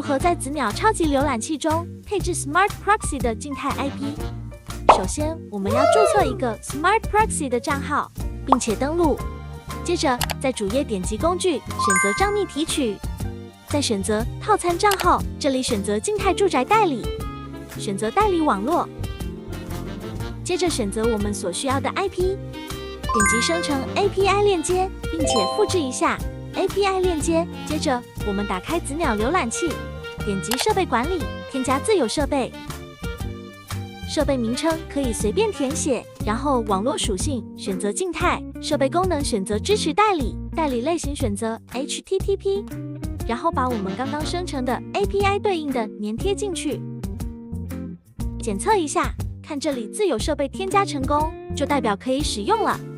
何在子鸟超级浏览器中配置 Smart Proxy 的静态 IP。首先，我们要注册一个 Smart Proxy 的账号，并且登录。接着，在主页点击工具，选择账密提取，再选择套餐账号，这里选择静态住宅代理，选择代理网络。接着选择我们所需要的 IP， 点击生成 API 链接，并且复制一下 API 链接。接着我们打开子鸟浏览器，点击设备管理，添加自有设备。设备名称可以随便填写，然后网络属性选择静态，设备功能选择支持代理，代理类型选择 HTTP， 然后把我们刚刚生成的 API 对应的粘贴进去。检测一下，看这里自有设备添加成功，就代表可以使用了。